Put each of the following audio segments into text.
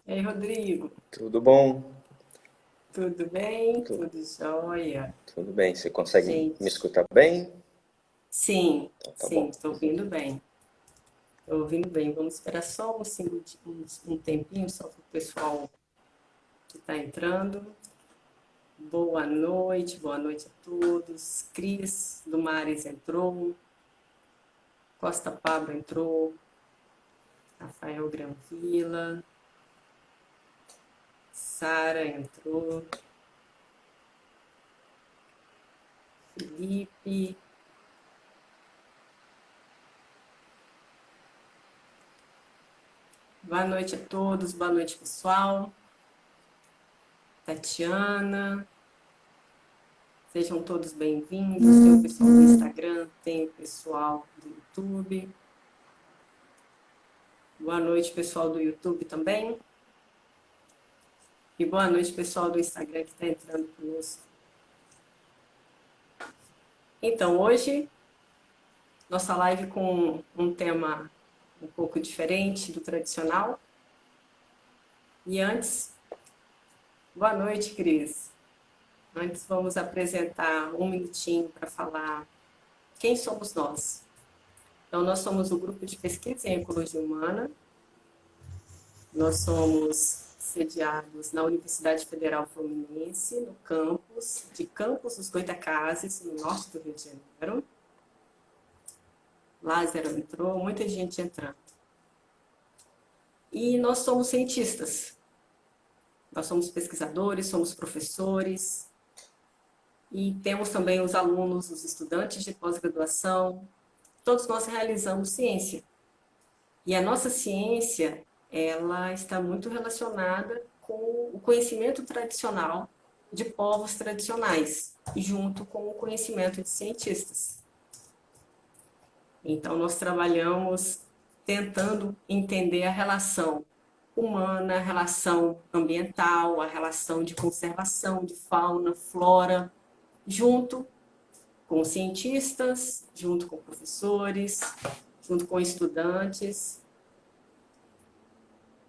Ei, Rodrigo, Tudo bom? tudo bem? Tu- Tudo jóia? Tudo bem. Você consegue me Gente, escutar bem? sim, Então tá sim, bom. estou ouvindo bem. Estou ouvindo bem. Vamos esperar só um tempinho, só para o pessoal que está entrando. Boa noite a todos. Cris do Mares entrou, Costa Pablo entrou, Rafael Granvilla, Sara entrou, Felipe. Boa noite a todos, boa noite pessoal. Tatiana, sejam todos bem-vindos. Tem o pessoal do Instagram, tem o pessoal do YouTube. Boa noite, pessoal do YouTube também. E boa noite, pessoal do Instagram que está entrando conosco. Então, hoje, nossa live com um tema um pouco diferente do tradicional. E antes, boa noite, Cris. Antes, vamos apresentar um minutinho para falar quem somos nós. Então, nós somos o grupo de pesquisa em ecologia humana. Nós somos sediados na Universidade Federal Fluminense, no campus de Campos dos Goytacazes, no norte do Rio de Janeiro. Lázaro entrou, muita gente entrando. E nós somos cientistas. Nós somos pesquisadores, somos professores e temos também os alunos, os estudantes de pós-graduação. Todos nós realizamos ciência. E a nossa ciência, ela está muito relacionada com o conhecimento tradicional de povos tradicionais, junto com o conhecimento de cientistas. Então, nós trabalhamos tentando entender a relação humana, a relação ambiental, a relação de conservação de fauna, flora, junto com cientistas, junto com professores, junto com estudantes,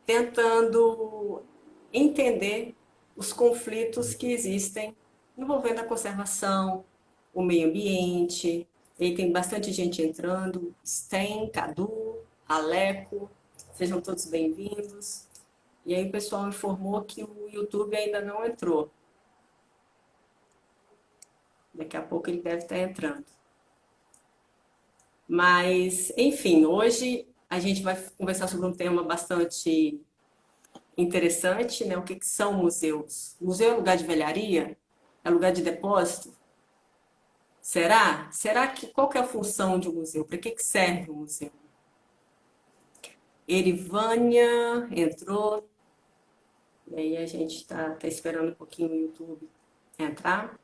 tentando entender os conflitos que existem envolvendo a conservação, o meio ambiente. E aí tem bastante gente entrando, Sten, Cadu, Aleco, sejam todos bem-vindos. E aí o pessoal informou que o YouTube ainda não entrou. Daqui a pouco ele deve estar entrando. Mas, enfim, hoje a gente vai conversar sobre um tema bastante interessante, né? O que são museus? Museu é lugar de velharia? É lugar de depósito? Será? Será que qual que é a função de um museu? Para que serve um museu? Erivânia entrou, e aí a gente está esperando um pouquinho o YouTube entrar.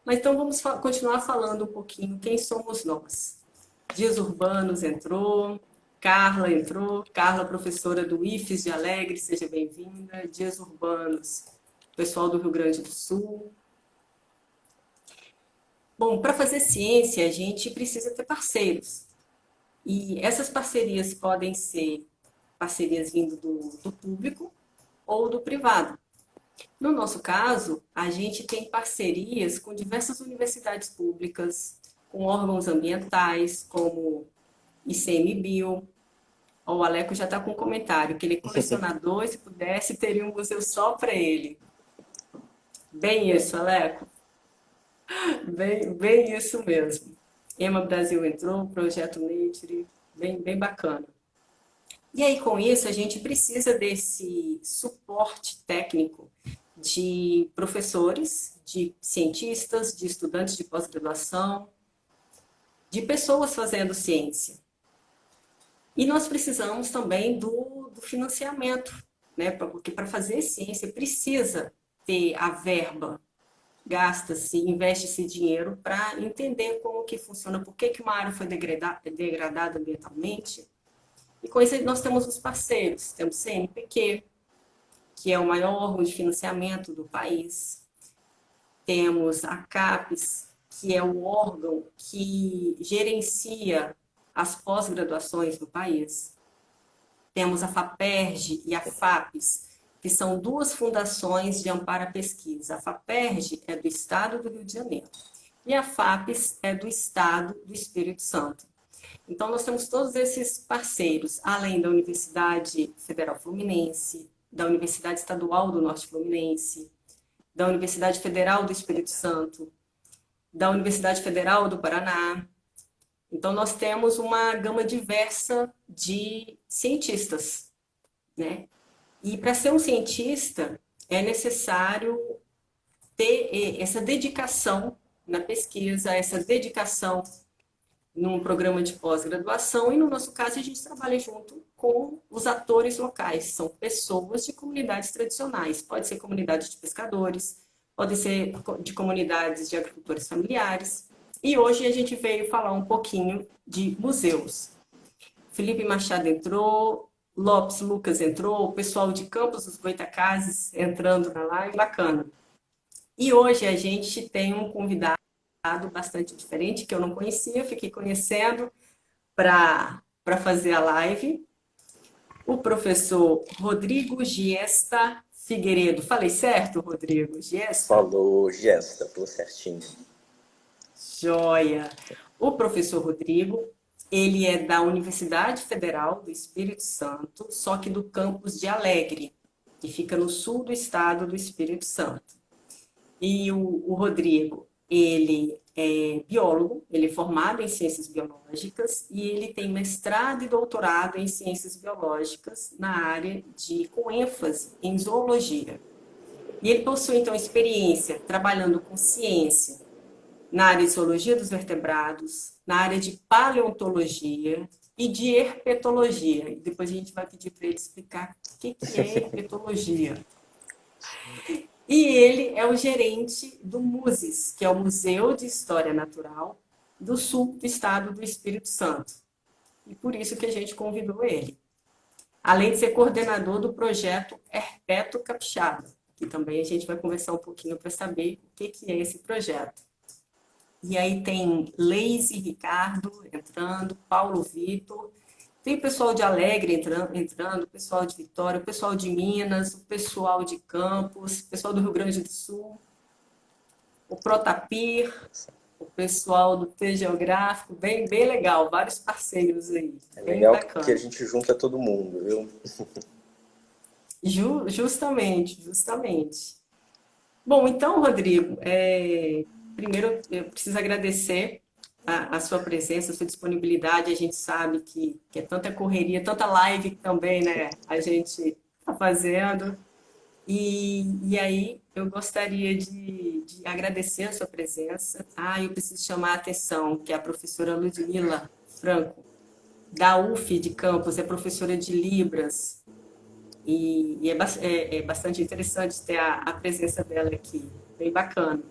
Mas então vamos continuar falando um pouquinho quem somos nós. Dias Urbanos entrou, Carla, professora do IFES de Alegre, seja bem-vinda. Dias Urbanos, pessoal do Rio Grande do Sul. Bom, para fazer ciência, a gente precisa ter parceiros. E essas parcerias podem ser parcerias vindo do público ou do privado. No nosso caso, a gente tem parcerias com diversas universidades públicas, com órgãos ambientais, como ICMBio. O Aleco já está com um comentário, que ele é colecionador e se pudesse, teria um museu só para ele. Bem isso, Aleco. Bem isso mesmo. Ema Brasil entrou, Projeto Nature, bem bacana. E aí, com isso, a gente precisa desse suporte técnico de professores, de cientistas, de estudantes de pós-graduação, de pessoas fazendo ciência. E nós precisamos também do financiamento, né? Porque para fazer ciência precisa ter a verba, gasta-se, investe-se dinheiro para entender como que funciona, por que uma área foi degradada ambientalmente. E com isso nós temos os parceiros, temos o CNPq, que é o maior órgão de financiamento do país. Temos a CAPES, que é o órgão que gerencia as pós-graduações no país. Temos a FAPERJ e a FAPES, que são duas fundações de amparo à pesquisa. A FAPERJ é do Estado do Rio de Janeiro e a FAPES é do Estado do Espírito Santo. Então, nós temos todos esses parceiros, além da Universidade Federal Fluminense, da Universidade Estadual do Norte Fluminense, da Universidade Federal do Espírito Santo, da Universidade Federal do Paraná. Então, nós temos uma gama diversa de cientistas, né? E para ser um cientista, é necessário ter essa dedicação na pesquisa, essa dedicação num programa de pós-graduação, e no nosso caso a gente trabalha junto com os atores locais, são pessoas de comunidades tradicionais, pode ser comunidade de pescadores, pode ser de comunidades de agricultores familiares, e hoje a gente veio falar um pouquinho de museus. Felipe Machado entrou, Lopes Lucas entrou, o pessoal de Campos dos Goytacazes entrando na live, bacana. E hoje a gente tem um convidado bastante diferente, que eu não conhecia, fiquei conhecendo para fazer a live. O professor Rodrigo Giesta Figueiredo. Falei certo, Rodrigo? Giesta? Falou, Giesta, falou certinho. Joia! O professor Rodrigo, ele é da Universidade Federal do Espírito Santo, só que do campus de Alegre, que fica no sul do estado do Espírito Santo. E o Rodrigo, ele é biólogo, ele é formado em ciências biológicas e ele tem mestrado e doutorado em ciências biológicas na área com ênfase em zoologia. E ele possui, então, experiência trabalhando com ciência na área de zoologia dos vertebrados, na área de paleontologia e de herpetologia. E depois a gente vai pedir para ele explicar o que é herpetologia. E ele é o gerente do MUSES, que é o Museu de História Natural do Sul do Estado do Espírito Santo. E por isso que a gente convidou ele. Além de ser coordenador do projeto Herpeto Capixaba, que também a gente vai conversar um pouquinho para saber o que é esse projeto. E aí tem Leise Ricardo entrando, Paulo Vitor, tem o pessoal de Alegre entrando, o pessoal de Vitória, o pessoal de Minas, o pessoal de Campos, o pessoal do Rio Grande do Sul, o Protapir, o pessoal do T Geográfico, bem legal, vários parceiros aí. É legal porque a gente junta todo mundo, viu? Justamente. Bom, então, Rodrigo, primeiro eu preciso agradecer a sua presença, a sua disponibilidade. A gente sabe que é tanta correria, tanta live também, né? A gente está fazendo. E aí eu gostaria de agradecer a sua presença. Eu preciso chamar a atenção que a professora Ludmila Franco, da UF de Campos, é professora de Libras. E é bastante interessante ter a presença dela aqui, bem bacana.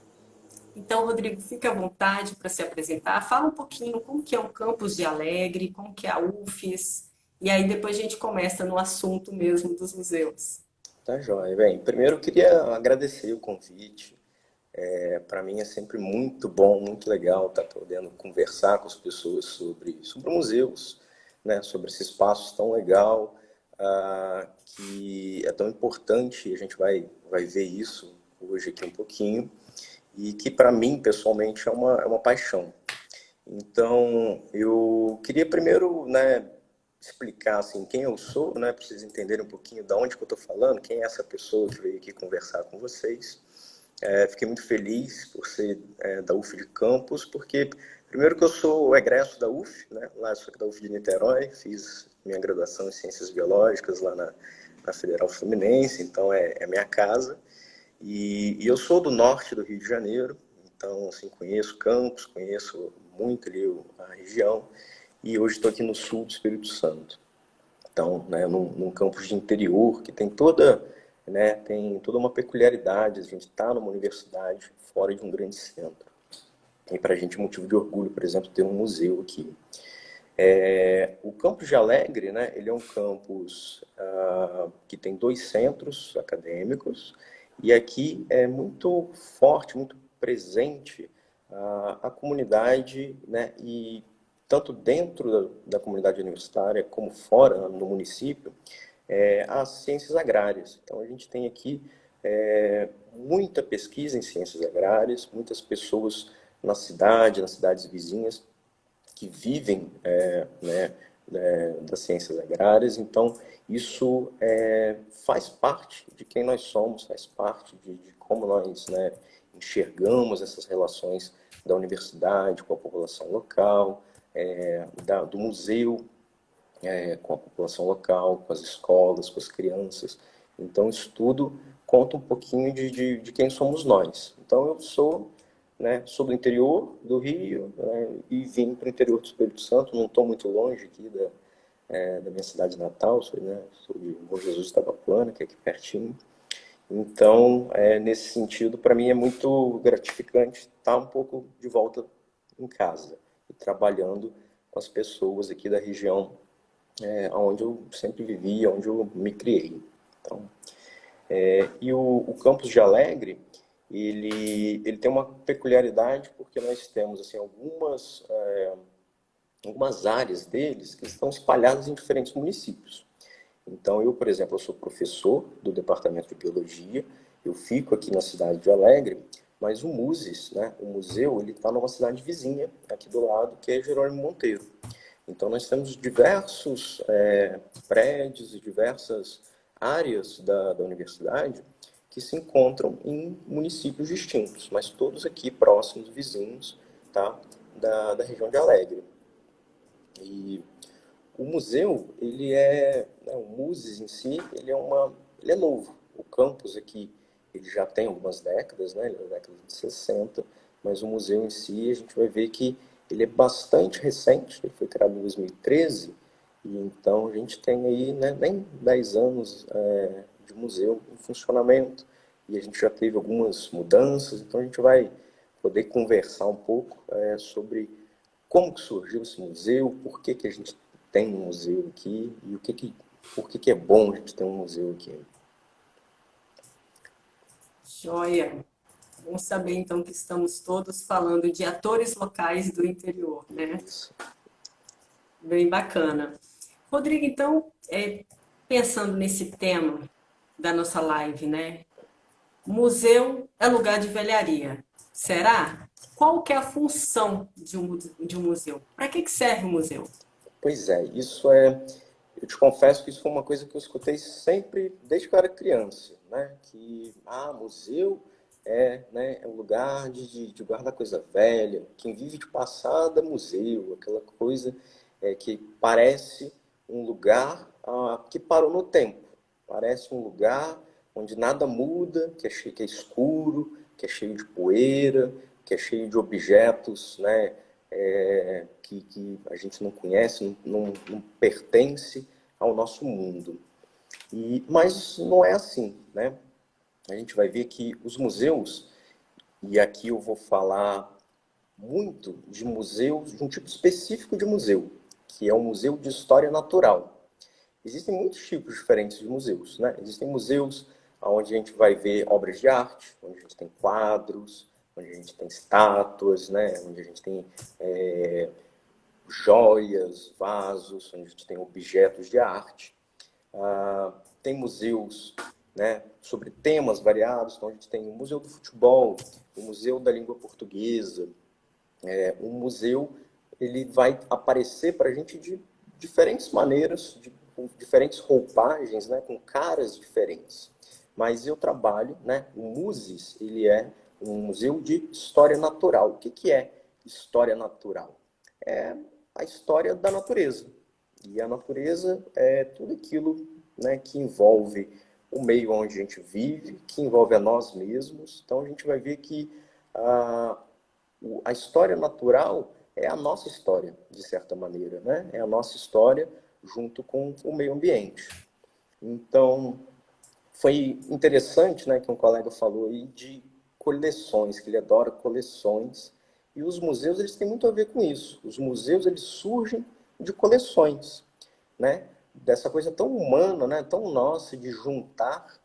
Então, Rodrigo, fique à vontade para se apresentar. Fala um pouquinho como que é o campus de Alegre, como que é a UFES, e aí depois a gente começa no assunto mesmo dos museus. Tá joia. Bem, primeiro eu queria agradecer o convite. Para mim é sempre muito bom, muito legal estar podendo conversar com as pessoas sobre museus, né? Sobre esse espaço tão legal, que é tão importante. A gente vai ver isso hoje aqui um pouquinho. E que para mim, pessoalmente, é uma paixão. Então, eu queria primeiro, né, explicar assim, quem eu sou, né, para vocês entenderem um pouquinho de onde que eu estou falando, quem é essa pessoa que veio aqui conversar com vocês. Fiquei muito feliz por ser da UF de Campos, porque primeiro que eu sou egresso da UF, né, lá eu sou da UF de Niterói, fiz minha graduação em Ciências Biológicas lá na Federal Fluminense, então é minha casa. E eu sou do norte do Rio de Janeiro, então assim, conheço Campos, conheço muito ali a região, e hoje estou aqui no sul do Espírito Santo. Então, né, num campus de interior que tem toda uma peculiaridade. A gente está numa universidade fora de um grande centro. E para a gente é motivo de orgulho, por exemplo, ter um museu aqui. O campus de Alegre, né, ele é um campus que tem 2 centros acadêmicos, e aqui é muito forte, muito presente a comunidade, né, e tanto dentro da comunidade universitária como fora, no município, as ciências agrárias. Então, a gente tem aqui muita pesquisa em ciências agrárias, muitas pessoas na cidade, nas cidades vizinhas, que vivem das ciências agrárias. Então, isso faz parte de quem nós somos, faz parte de como nós, né, enxergamos essas relações da universidade com a população local, do museu com a população local, com as escolas, com as crianças. Então, isso tudo conta um pouquinho de quem somos nós. Então, eu sou, né, sou do interior do Rio, né, e vim para o interior do Espírito Santo, não estou muito longe aqui da minha cidade natal, sou de Bom Jesus de Itabapuana, que é aqui pertinho. Então, nesse sentido, para mim é muito gratificante estar um pouco de volta em casa e trabalhando com as pessoas aqui da região onde eu sempre vivi, onde eu me criei. Então, e o campus de Alegre, ele tem uma peculiaridade porque nós temos assim, algumas áreas deles que estão espalhadas em diferentes municípios. Então, eu, por exemplo, eu sou professor do Departamento de Biologia, eu fico aqui na cidade de Alegre, mas o MUSES, né, o museu, ele está numa cidade vizinha, aqui do lado, que é Jerônimo Monteiro. Então, nós temos diversos prédios e diversas áreas da universidade que se encontram em municípios distintos, mas todos aqui próximos, vizinhos, tá, da região de Alegre. E o museu, o MUSES em si, ele é novo. O campus aqui, ele já tem algumas décadas, né? Ele é da década de 60, mas o museu em si, a gente vai ver que ele é bastante recente, ele foi criado em 2013, e então a gente tem aí, né, nem 10 anos de museu em funcionamento, e a gente já teve algumas mudanças, então a gente vai poder conversar um pouco sobre como que surgiu esse museu, por que a gente tem um museu aqui e por que é bom a gente ter um museu aqui. Joia! Vamos saber então que estamos todos falando de atores locais do interior, né? Isso. Bem bacana. Rodrigo, então, pensando nesse tema da nossa live, né? Museu é lugar de velharia. Será? Qual que é a função de um museu? Para que serve um museu? Pois é, eu te confesso que isso foi uma coisa que eu escutei sempre desde que eu era criança, né? Que, museu né, é um lugar de guardar coisa velha, quem vive de passado é museu, aquela coisa que parece um lugar que parou no tempo, parece um lugar onde nada muda, que é escuro, que é cheio de poeira, que é cheio de objetos, né? Que a gente não conhece, não pertence ao nosso mundo. Mas não é assim, né? A gente vai ver que os museus, e aqui eu vou falar muito de museus, de um tipo específico de museu, que é o Museu de História Natural. Existem muitos tipos diferentes de museus, né? Existem museus onde a gente vai ver obras de arte, onde a gente tem quadros, onde a gente tem estátuas, né? Onde a gente tem joias, vasos, onde a gente tem objetos de arte. Tem museus, né, sobre temas variados, então a gente tem o Museu do Futebol, o Museu da Língua Portuguesa. O museu ele vai aparecer para a gente de diferentes maneiras, com diferentes roupagens, né, com caras diferentes. Mas eu trabalho, né, o MUSES, ele é um museu de história natural. O que é história natural? É a história da natureza. E a natureza é tudo aquilo, né, que envolve o meio onde a gente vive, que envolve a nós mesmos. Então a gente vai ver que a história natural é a nossa história, de certa maneira, né? É a nossa história junto com o meio ambiente. Então, foi interessante, né, que um colega falou aí de coleções, que ele adora coleções. E os museus, eles têm muito a ver com isso. Os museus, eles surgem de coleções, né? Dessa coisa tão humana, né, tão nossa, de juntar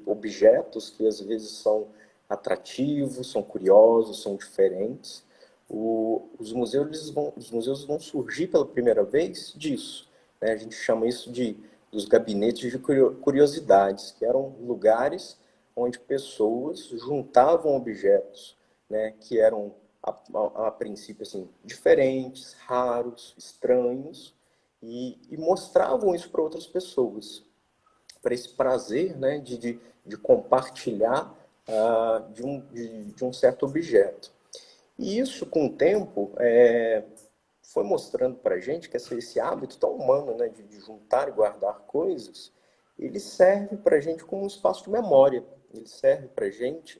objetos que às vezes são atrativos, são curiosos, são diferentes. Os museus vão surgir pela primeira vez disso, né? A gente chama isso dos gabinetes de curiosidades, que eram lugares onde pessoas juntavam objetos, né, que eram a princípio assim, diferentes, raros, estranhos, e mostravam isso para outras pessoas, para esse prazer, né, de compartilhar de um certo objeto. E isso, com o tempo, foi mostrando para a gente que esse hábito tão humano, né, de juntar e guardar coisas, ele serve para a gente como um espaço de memória. Ele serve para a gente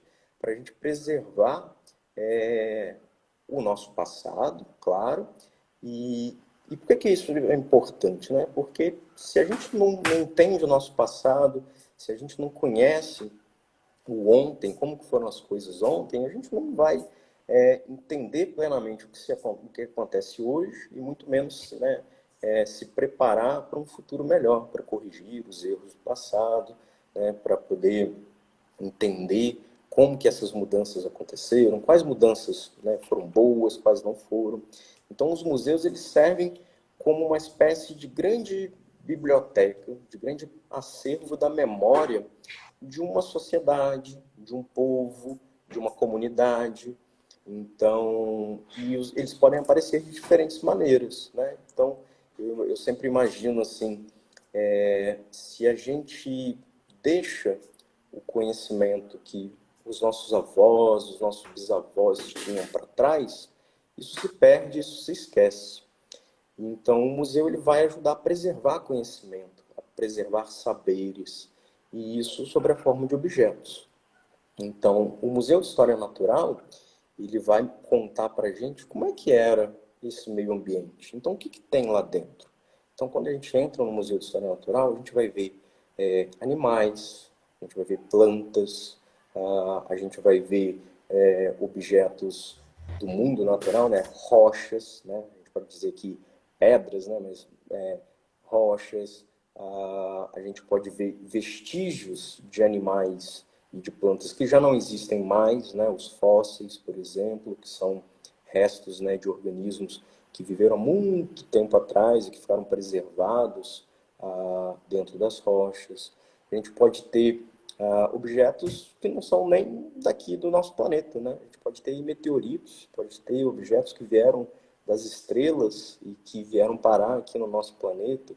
preservar o nosso passado, claro. E por que isso é importante, né? Porque se a gente não entende o nosso passado, se a gente não conhece o ontem, como que foram as coisas ontem, a gente não vai entender plenamente o que acontece hoje e muito menos, né, se preparar para um futuro melhor, para corrigir os erros do passado, né, para poder entender como que essas mudanças aconteceram, quais mudanças, né, foram boas, quais não foram. Então, os museus eles servem como uma espécie de grande biblioteca, de grande acervo da memória de uma sociedade, de um povo, de uma comunidade. Então, eles podem aparecer de diferentes maneiras, né? Então, eu sempre imagino assim, se a gente deixa o conhecimento que os nossos avós, os nossos bisavós tinham para trás, isso se perde, isso se esquece. Então, o museu ele vai ajudar a preservar conhecimento, a preservar saberes, e isso sobre a forma de objetos. Então, o Museu de História Natural ele vai contar para a gente como é que era esse meio ambiente. Então, o que, que tem lá dentro? Então, quando a gente entra no Museu de História Natural, a gente vai ver animais, a gente vai ver plantas, a gente vai ver objetos do mundo natural, né? Rochas, né? A gente pode dizer que pedras, né? Mas rochas, a gente pode ver vestígios de animais e de plantas que já não existem mais, né? Os fósseis, por exemplo, que são restos, né, de organismos que viveram há muito tempo atrás e que ficaram preservados dentro das rochas. A gente pode ter objetos que não são nem daqui do nosso planeta, né? A gente pode ter meteoritos, pode ter objetos que vieram das estrelas e que vieram parar aqui no nosso planeta.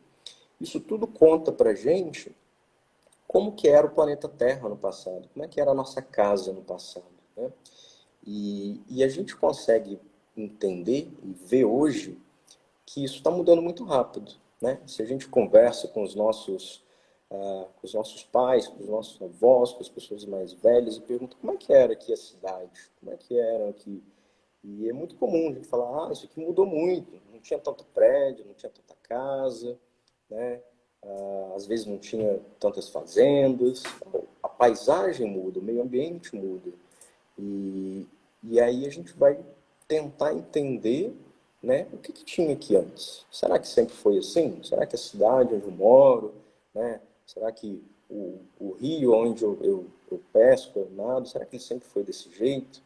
Isso tudo conta para a gente como que era o planeta Terra no passado, como é que era a nossa casa no passado, né? E a gente consegue entender e ver hoje que isso está mudando muito rápido, né? Se a gente conversa com os nossos pais, com os nossos avós, com as pessoas mais velhas e pergunta como é que era aqui a cidade, como é que era aqui. E é muito comum a gente falar, isso aqui mudou muito, não tinha tanto prédio, não tinha tanta casa, né? Às vezes não tinha tantas fazendas, a paisagem muda, o meio ambiente muda. E, e aí a gente vai tentar entender, né, o que, que tinha aqui antes. Será que sempre foi assim? Será que a cidade onde eu moro, né, será que o rio onde eu pesco, eu nado, será que ele sempre foi desse jeito?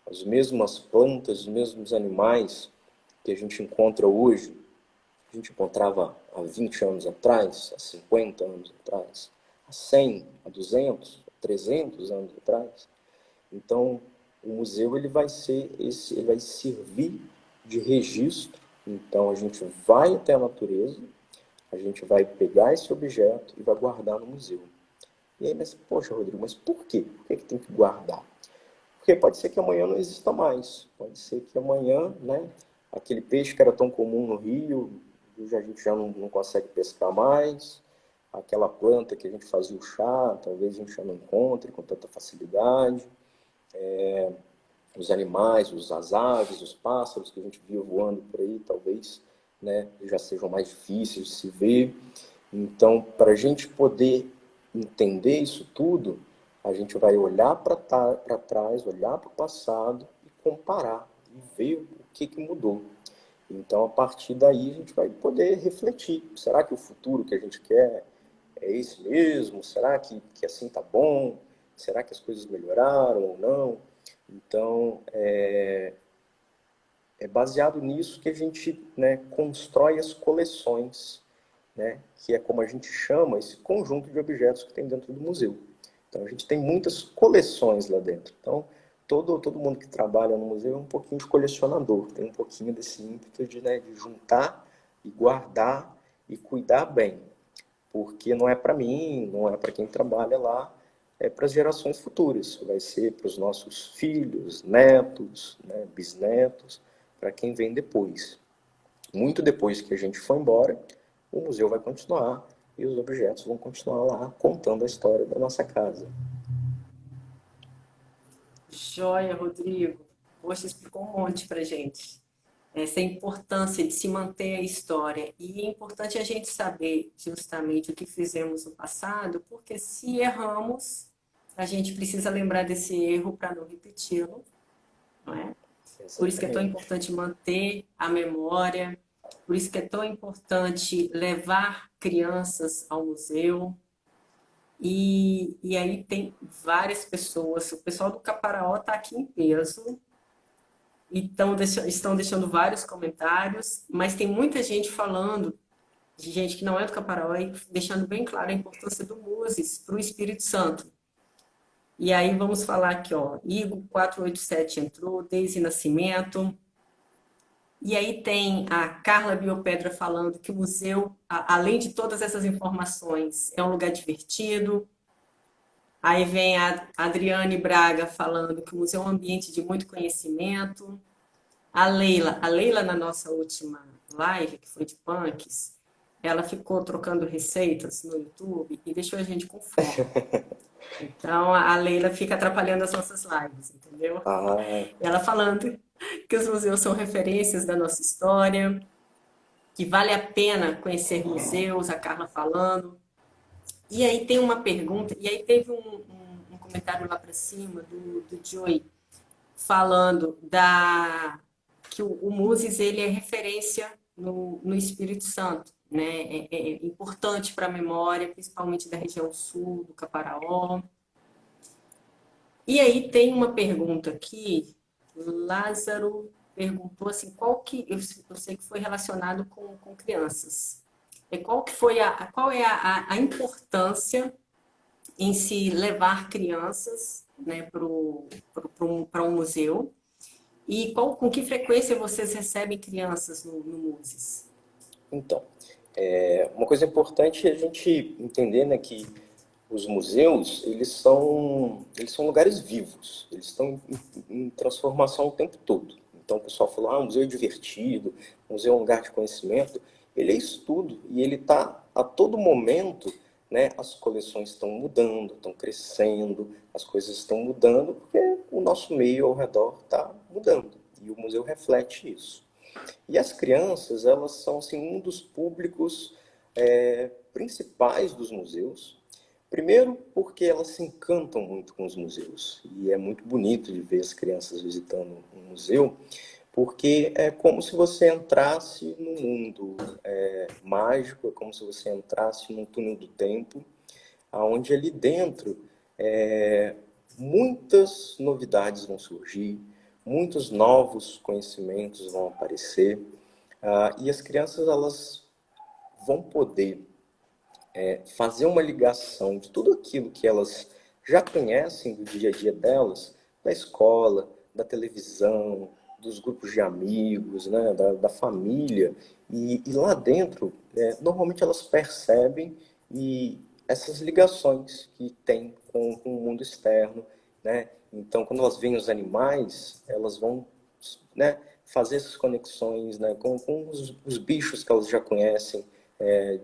As mesmas plantas, os mesmos animais que a gente encontra hoje, a gente encontrava há 20 anos atrás, há 50 anos atrás, há 100, há 200, há 300 anos atrás. Então, o museu ele vai servir de registro. Então, a gente vai até a natureza, a gente vai pegar esse objeto e vai guardar no museu. E aí, mas, poxa, Rodrigo, mas por quê? Por que tem que guardar? Porque pode ser que amanhã não exista mais. Pode ser que amanhã, né, aquele peixe que era tão comum no rio, a gente já não consegue pescar mais. Aquela planta que a gente fazia o chá, talvez a gente já não encontre com tanta facilidade. Os animais, as aves, os pássaros que a gente via voando por aí, talvez, né, já sejam mais difíceis de se ver. Então, para a gente poder entender isso tudo, a gente vai olhar para trás, olhar para o passado e comparar e ver o que mudou. Então, a partir daí, a gente vai poder refletir. Será que o futuro que a gente quer é esse mesmo? Será que assim tá bom? Será que as coisas melhoraram ou não? Então, é baseado nisso que a gente, né, constrói as coleções. né? Que é como a gente chama esse conjunto de objetos que tem dentro do museu. Então, a gente tem muitas coleções lá dentro. Então, todo mundo que trabalha no museu é um pouquinho de colecionador, tem um pouquinho desse ímpeto de, né, de juntar e guardar e cuidar bem. Porque não é para mim, não é para quem trabalha lá, é para as gerações futuras. Vai ser para os nossos filhos, netos, né, bisnetos, para quem vem depois. Muito depois que a gente for embora, o museu vai continuar e os objetos vão continuar lá contando a história da nossa casa. Joia, Rodrigo. Poxa, explicou um monte pra gente. Essa importância de se manter a história. E é importante a gente saber justamente o que fizemos no passado, porque se erramos, a gente precisa lembrar desse erro para não repeti-lo, não é? Por isso que é tão Exatamente. importante manter a memória, por isso que é tão importante levar crianças ao museu. E aí tem várias pessoas, o pessoal do Caparaó está aqui em peso, então estão deixando vários comentários, mas tem muita gente falando, de gente que não é do Caparaó, e deixando bem claro a importância do Muses para o Espírito Santo. E aí vamos falar aqui, ó, Igor 487 entrou, Deise Nascimento, e aí tem a Carla Biopedra falando que o museu, além de todas essas informações, é um lugar divertido. Aí vem a Adriane Braga falando que o museu é um ambiente de muito conhecimento. A Leila na nossa última live, que foi de punks, ela ficou trocando receitas no YouTube e deixou a gente com fome. Então a Leila fica atrapalhando as nossas lives, entendeu? Ah, Ela falando que os museus são referências da nossa história, que vale a pena conhecer museus, a Carla falando. E aí tem uma pergunta, e aí teve um comentário lá para cima do Joey falando que o Muses ele é referência no Espírito Santo, né? É importante para a memória, principalmente da região sul, do Caparaó. E aí tem uma pergunta aqui, Lázaro perguntou assim, eu sei que foi relacionado com crianças. Qual que foi qual é a importância em se levar crianças, né, para um museu? E com que frequência vocês recebem crianças no Muses? então, uma coisa importante é a gente entender, né, que os museus, eles são lugares vivos, eles estão em transformação o tempo todo. Então o pessoal falou, um museu é divertido, museu é um lugar de conhecimento. Ele é isso tudo e ele está a todo momento, né, as coleções estão mudando, estão crescendo, as coisas estão mudando porque o nosso meio ao redor está mudando e o museu reflete isso. E as crianças, elas são assim, um dos públicos principais dos museus. Primeiro, porque elas se encantam muito com os museus. E é muito bonito de ver as crianças visitando um museu, porque é como se você entrasse num mundo mágico, é como se você entrasse num túnel do tempo, onde ali dentro muitas novidades vão surgir, muitos novos conhecimentos vão aparecer, e as crianças elas vão poder fazer uma ligação de tudo aquilo que elas já conhecem do dia a dia delas, da escola, da televisão, dos grupos de amigos, né, da família, e lá dentro, normalmente elas percebem essas ligações que tem com o mundo externo, né? Então, quando elas veem os animais, elas vão, né, fazer essas conexões, né, com os bichos que elas já conhecem,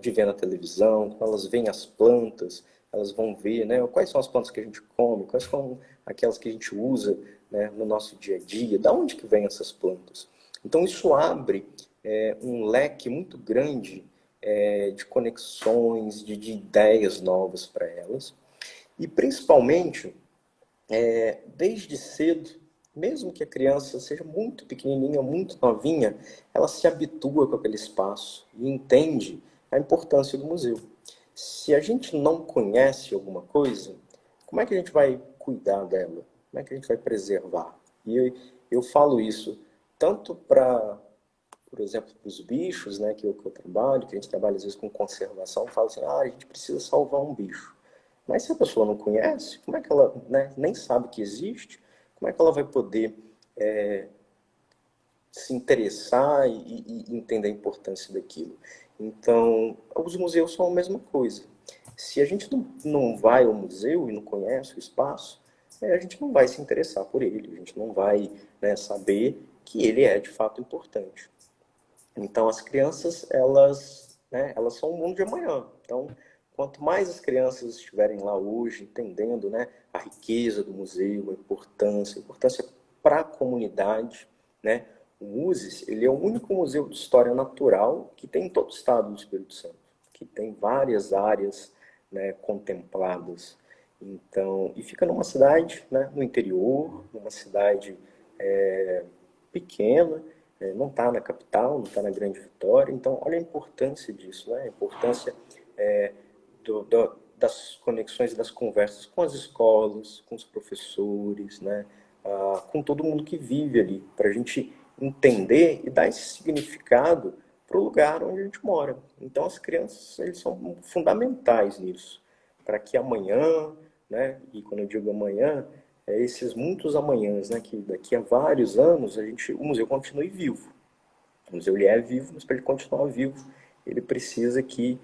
de ver na televisão, quando elas veem as plantas, elas vão ver, né, quais são as plantas que a gente come, quais são aquelas que a gente usa, né, no nosso dia a dia, da onde que vêm essas plantas. Então isso abre um leque muito grande de conexões, de ideias novas para elas. E principalmente, desde cedo, mesmo que a criança seja muito pequenininha, muito novinha, ela se habitua com aquele espaço e entende a importância do museu. Se a gente não conhece alguma coisa, como é que a gente vai cuidar dela? Como é que a gente vai preservar? E eu falo isso tanto para por exemplo, para os bichos, né, que eu trabalho, que a gente trabalha às vezes com conservação, fala assim, a gente precisa salvar um bicho. Mas se a pessoa não conhece, como é que ela, né, nem sabe que existe, como é que ela vai poder se interessar e entender a importância daquilo? Então, os museus são a mesma coisa. Se a gente não vai ao museu e não conhece o espaço, a gente não vai se interessar por ele, a gente não vai, né, saber que ele é de fato importante. Então, as crianças, elas são o mundo de amanhã. Então, quanto mais as crianças estiverem lá hoje, entendendo, né, a riqueza do museu, a importância para a comunidade, né? O USES, ele é o único museu de história natural que tem em todo o estado do Espírito Santo, que tem várias áreas, né, contempladas. Então, e fica numa cidade, né, no interior, numa cidade pequena, não está na capital, não está na Grande Vitória. Então, olha a importância disso, né? A importância das conexões, das conversas com as escolas, com os professores, né? Com todo mundo que vive ali, para a gente entender e dar esse significado para o lugar onde a gente mora. Então, as crianças, eles são fundamentais nisso, para que amanhã, né? E quando eu digo amanhã, esses muitos amanhãs, né? Que daqui a vários anos o museu continue vivo. O museu ele é vivo, mas para ele continuar vivo, ele precisa que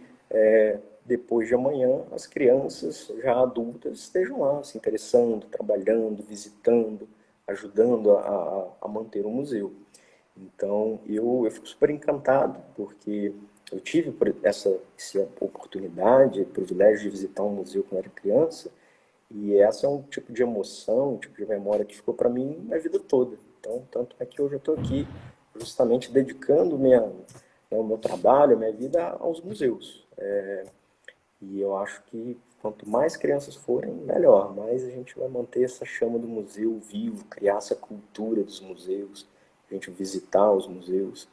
depois de amanhã as crianças já adultas estejam lá se interessando, trabalhando, visitando, ajudando a manter o museu. Então eu fico super encantado porque eu tive essa oportunidade, privilégio de visitar um museu quando era criança e essa é um tipo de emoção, um tipo de memória que ficou para mim a vida toda. Então, tanto é que hoje eu estou aqui justamente dedicando o meu trabalho, a minha vida aos museus. E eu acho que quanto mais crianças forem, melhor. Mais a gente vai manter essa chama do museu vivo, criar essa cultura dos museus, a gente visitar os museus.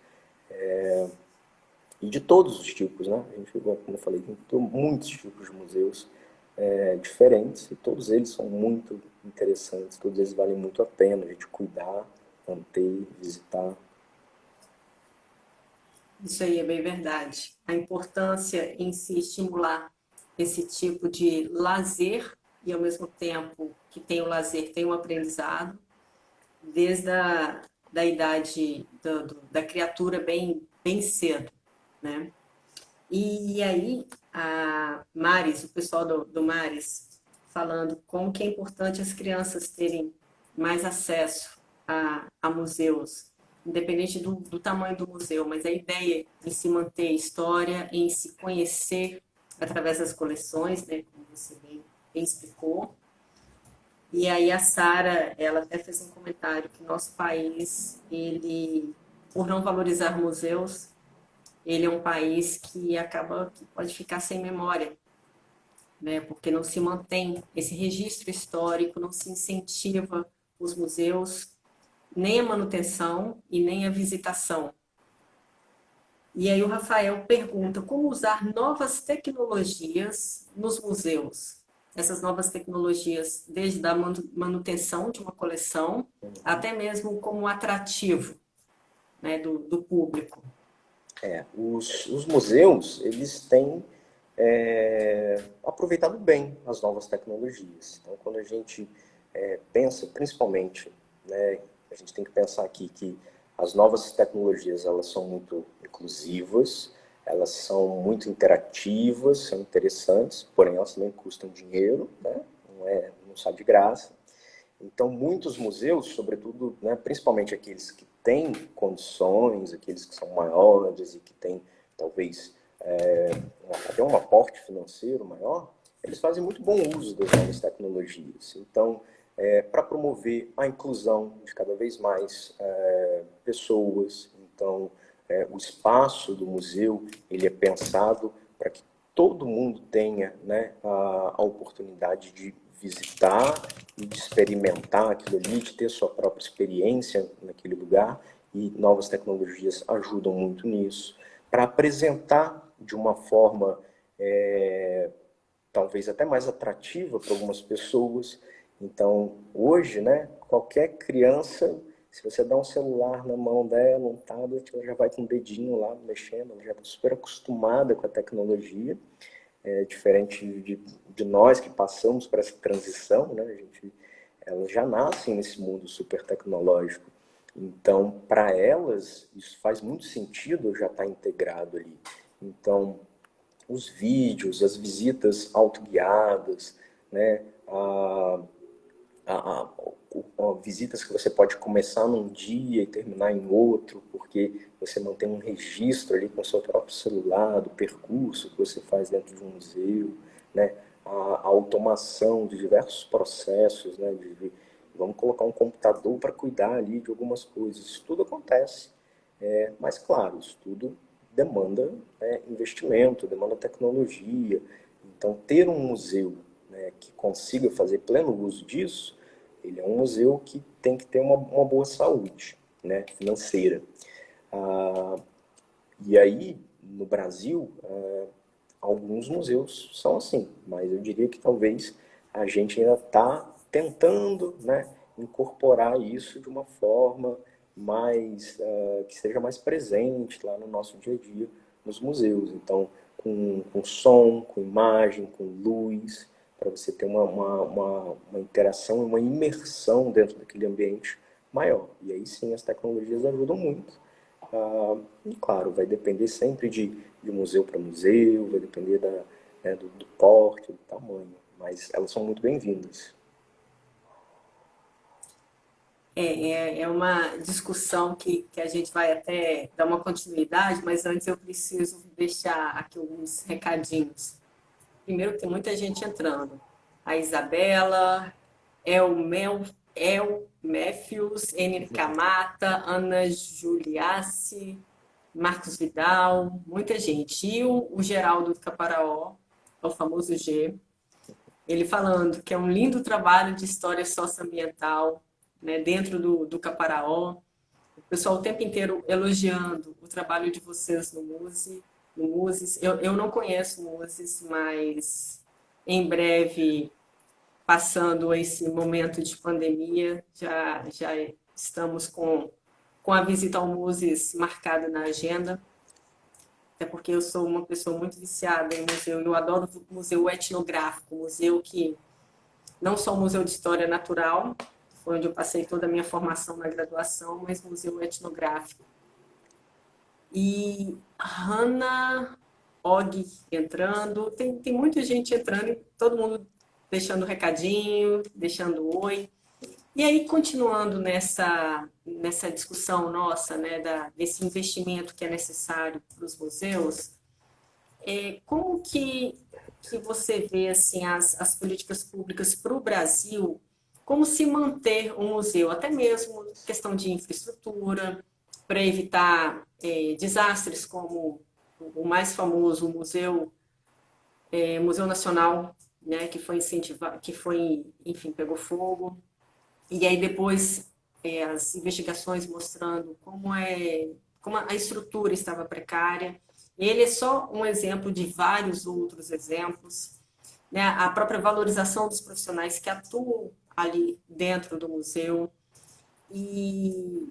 E de todos os tipos, né? A gente, como eu falei, tem muitos tipos de museus diferentes e todos eles são muito interessantes, todos eles valem muito a pena a gente cuidar, manter, visitar. Isso aí é bem verdade. A importância em se estimular esse tipo de lazer e, ao mesmo tempo que tem o lazer, tem o aprendizado, desde da idade da criatura bem cedo, né? E aí, a Maris, o pessoal do Maris, falando como que é importante as crianças terem mais acesso a museus, independente do tamanho do museu, mas a ideia em se manter a história, em se conhecer através das coleções, né, como você bem explicou. E aí a Sara, ela até fez um comentário que nosso país, ele, por não valorizar museus, ele é um país que que pode ficar sem memória, né? Porque não se mantém esse registro histórico, não se incentiva os museus, nem a manutenção e nem a visitação. E aí o Rafael pergunta como usar novas tecnologias nos museus. Essas novas tecnologias, desde a manutenção de uma coleção, até mesmo como atrativo, né, do público. Os museus, eles têm aproveitado bem as novas tecnologias. Então, quando a gente pensa, principalmente, né, a gente tem que pensar aqui que as novas tecnologias, elas são muito inclusivas, elas são muito interativas, são interessantes, porém elas também custam dinheiro, né? Não sai de graça. Então, muitos museus, sobretudo, né, principalmente aqueles que têm condições, aqueles que são maiores e que têm, talvez, até um aporte financeiro maior, eles fazem muito bom uso das novas tecnologias. Então, para promover a inclusão de cada vez mais pessoas, então, o espaço do museu ele é pensado para que todo mundo tenha, né, a oportunidade de visitar e de experimentar aquilo ali, de ter sua própria experiência naquele lugar, e novas tecnologias ajudam muito nisso. Para apresentar de uma forma talvez até mais atrativa para algumas pessoas. Então, hoje, né, qualquer criança Se você dá um celular na mão dela, um tablet, ela já vai com o dedinho lá mexendo, ela já está super acostumada com a tecnologia, diferente de nós que passamos por essa transição, né? Elas já nascem nesse mundo super tecnológico. Então, para elas, isso faz muito sentido já estar integrado ali. Então, os vídeos, as visitas autoguiadas, né? a, visitas que você pode começar num dia e terminar em outro, porque você mantém um registro ali com o seu próprio celular, do percurso que você faz dentro de um museu, né? A automação de diversos processos, né? Vamos colocar um computador para cuidar ali de algumas coisas. Isso tudo acontece. Mas, claro, isso tudo demanda, né, investimento, demanda tecnologia. Então, ter um museu, né, que consiga fazer pleno uso disso, ele é um museu que tem que ter uma boa saúde, né, financeira. Ah, e aí, no Brasil, alguns museus são assim, mas eu diria que talvez a gente ainda está tentando, né, incorporar isso de uma forma mais que seja mais presente lá no nosso dia a dia nos museus. Então, com som, com imagem, com luz, para você ter uma interação, uma imersão dentro daquele ambiente maior. E aí sim as tecnologias ajudam muito. E claro, vai depender sempre de museu para museu, vai depender do porte, do tamanho, mas elas são muito bem-vindas. É uma discussão que a gente vai até dar uma continuidade, mas antes eu preciso deixar aqui alguns recadinhos. Primeiro, tem muita gente entrando. A Isabela, El Matthews, N. Camata, Ana Juliace, Marcos Vidal, muita gente. E o Geraldo do Caparaó, o famoso G, ele falando que é um lindo trabalho de história socioambiental, né, dentro do Caparaó. O pessoal o tempo inteiro elogiando o trabalho de vocês no Muses. Eu não conheço Muses, mas em breve, passando esse momento de pandemia, já estamos com a visita ao Muses marcada na agenda. Até porque eu sou uma pessoa muito viciada em museu. Eu adoro museu etnográfico, museu que não só o Museu de História Natural, foi onde eu passei toda a minha formação na graduação, mas museu etnográfico. E Hannah Og entrando, tem muita gente entrando e todo mundo deixando recadinho, deixando oi. E aí, continuando nessa discussão nossa, né, desse investimento que é necessário para os museus, como que você vê assim, as políticas públicas para o Brasil, como se manter um museu, até mesmo questão de infraestrutura, para evitar desastres como o mais famoso Museu Nacional, né, que foi incentivado, que foi, enfim, pegou fogo, e aí depois as investigações mostrando como a estrutura estava precária. Ele é só um exemplo de vários outros exemplos, né? A própria valorização dos profissionais que atuam ali dentro do museu e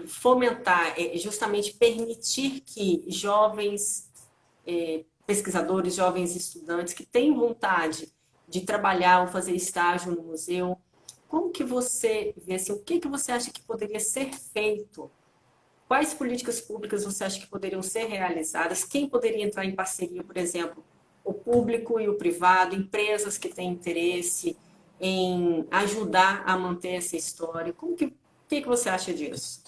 fomentar, justamente permitir que jovens pesquisadores, jovens estudantes que têm vontade de trabalhar ou fazer estágio no museu, como que você vê assim, o que você acha que poderia ser feito? Quais políticas públicas você acha que poderiam ser realizadas? Quem poderia entrar em parceria, por exemplo, o público e o privado, empresas que têm interesse em ajudar a manter essa história? O que você acha disso?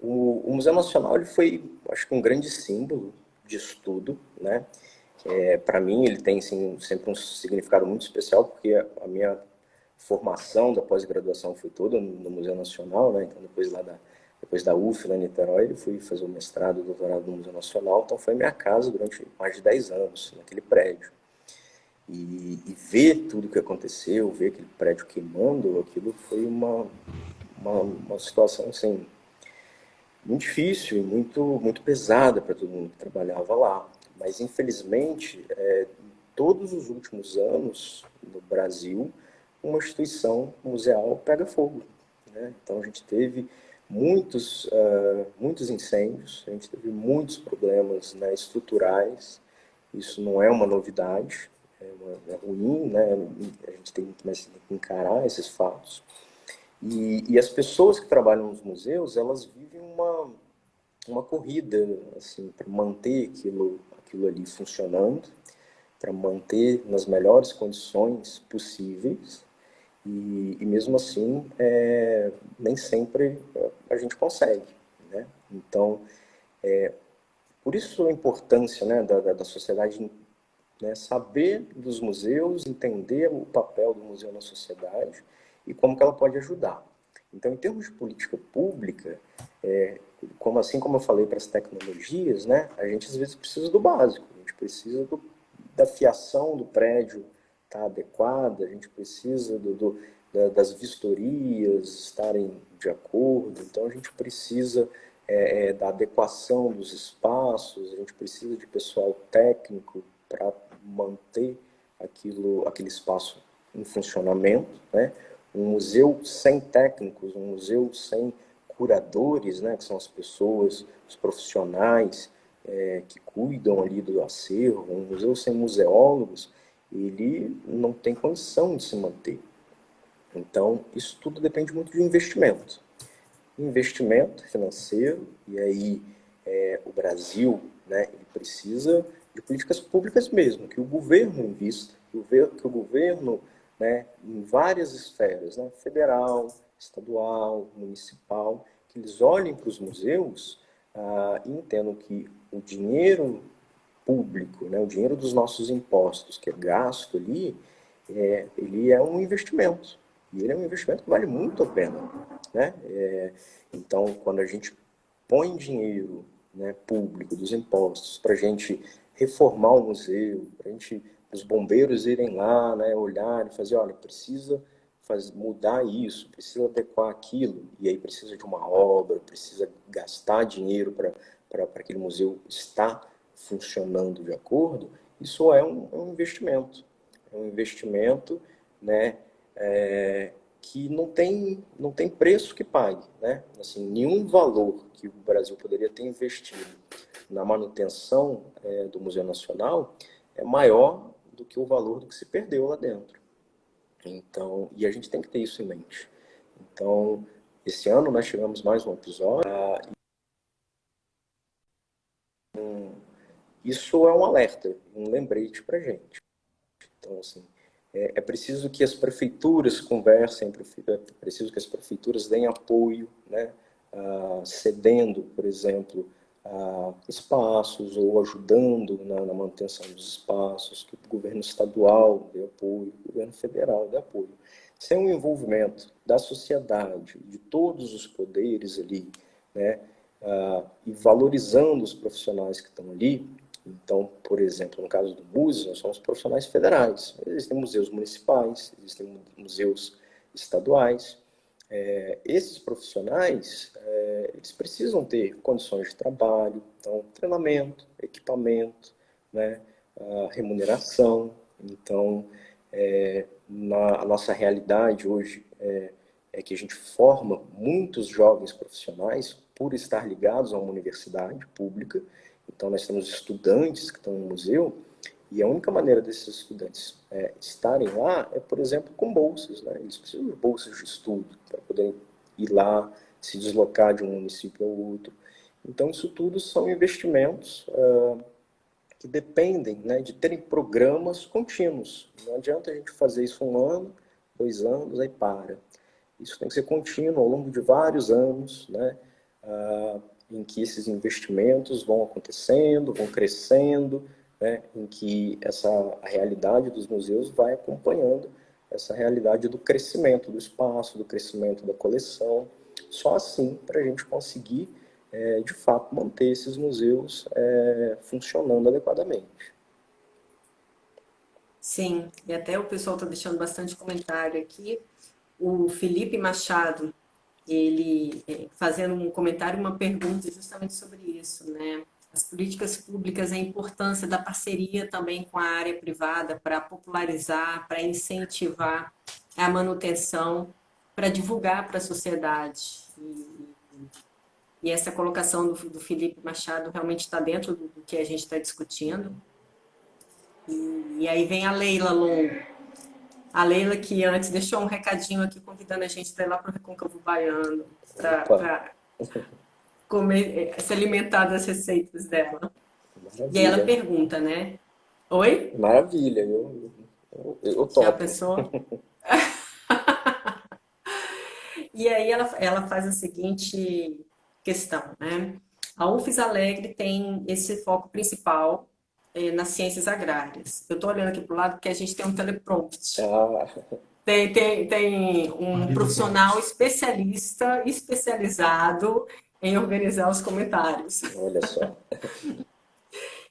O Museu Nacional ele foi, acho que, um grande símbolo de estudo, né? Para mim, ele tem sim, sempre um significado muito especial, porque a minha formação da pós-graduação foi toda no Museu Nacional, né? Então, depois da UFLA, em Niterói, eu fui fazer o mestrado e o doutorado no Museu Nacional, então foi minha casa durante mais de 10 anos, naquele prédio. E ver tudo o que aconteceu, ver aquele prédio queimando, aquilo foi uma situação assim, muito difícil e muito pesada para todo mundo que trabalhava lá. Mas, infelizmente, todos os últimos anos, no Brasil, uma instituição museal pega fogo. né? Então a gente teve muitos incêndios, a gente teve muitos problemas, né, estruturais. Isso não é uma novidade, é ruim, né? A gente tem que encarar esses fatos. E as pessoas que trabalham nos museus, elas vivem uma corrida assim, para manter aquilo ali funcionando, para manter nas melhores condições possíveis. E mesmo assim, nem sempre a gente consegue, né? Então, por isso a importância, né, da sociedade, né, saber dos museus, entender o papel do museu na sociedade e como que ela pode ajudar. Então, em termos de política pública, assim como eu falei para as tecnologias, né, a gente às vezes precisa do básico, a gente precisa da fiação do prédio estar adequada, a gente precisa das vistorias estarem de acordo, então a gente precisa da adequação dos espaços, a gente precisa de pessoal técnico para manter aquele espaço em funcionamento, né? Um museu sem técnicos, um museu sem curadores, né, que são as pessoas, os profissionais que cuidam ali do acervo, um museu sem museólogos, ele não tem condição de se manter. Então, isso tudo depende muito de investimento. Investimento financeiro, e aí o Brasil, né, ele precisa de políticas públicas mesmo, que o governo invista, que o governo, né, em várias esferas, né, federal, estadual, municipal, que eles olhem para os museus e entendam que o dinheiro público, né, o dinheiro dos nossos impostos que é gasto ali, ele é um investimento. E ele é um investimento que vale muito a pena, né? Então, quando a gente põe dinheiro, né, público dos impostos para a gente reformar o museu, para os bombeiros irem lá, né, olhar e fazer, olha, precisa mudar isso, precisa adequar aquilo, e aí precisa de uma obra, precisa gastar dinheiro para aquele museu estar funcionando de acordo, isso é um investimento. É um investimento, né, que não tem preço que pague, né? Assim, nenhum valor que o Brasil poderia ter investido na manutenção do Museu Nacional é maior do que o valor do que se perdeu lá dentro. Então, e a gente tem que ter isso em mente. Então, esse ano nós tivemos mais um episódio. Isso é um alerta, um lembrete para a gente. Então, assim, é preciso que as prefeituras conversem, é preciso que as prefeituras deem apoio, né, cedendo, por exemplo, espaços ou ajudando na manutenção dos espaços, que o governo estadual dê apoio, o governo federal dê apoio. Sem o envolvimento da sociedade, de todos os poderes ali, né, e valorizando os profissionais que estão ali. Então, por exemplo, no caso do MUSE, nós somos profissionais federais. Existem museus municipais, existem museus estaduais. Esses profissionais, eles precisam ter condições de trabalho, então, treinamento, equipamento, né, remuneração. Então, a nossa realidade hoje é que a gente forma muitos jovens profissionais por estar ligados a uma universidade pública. Então, nós temos estudantes que estão no museu, e a única maneira desses estudantes estarem lá é, por exemplo, com bolsas, né? Eles precisam de bolsas de estudo para poderem ir lá, se deslocar de um município ao outro. Então, isso tudo são investimentos que dependem, né, de terem programas contínuos. Não adianta a gente fazer isso 1 ano, 2 anos, aí para. Isso tem que ser contínuo ao longo de vários anos, né, em que esses investimentos vão acontecendo, vão crescendo, né, em que a realidade dos museus vai acompanhando essa realidade do crescimento do espaço, do crescimento da coleção. Só assim para a gente conseguir, de fato, manter esses museus funcionando adequadamente. Sim, e até o pessoal está deixando bastante comentário aqui. O Felipe Machado, ele fazendo um comentário, uma pergunta justamente sobre isso, né? As políticas públicas, a importância da parceria também com a área privada para popularizar, para incentivar a manutenção para divulgar para a sociedade. E essa colocação do Felipe Machado realmente está dentro do que a gente está discutindo. E aí vem a Leila Longo. A Leila que antes deixou um recadinho aqui convidando a gente para ir lá para o Recôncavo Baiano, Opa, para comer, se alimentar das receitas dela. E aí ela maravilha. pergunta, né? Oi? Maravilha, eu Já topo. pensou? E aí ela faz a seguinte questão, né? A UFES Alegre tem esse foco principal nas ciências agrárias. Eu estou olhando aqui para o lado porque a gente tem um teleprompt. Ah, Tem um profissional especialista, especializado em organizar os comentários. olha só.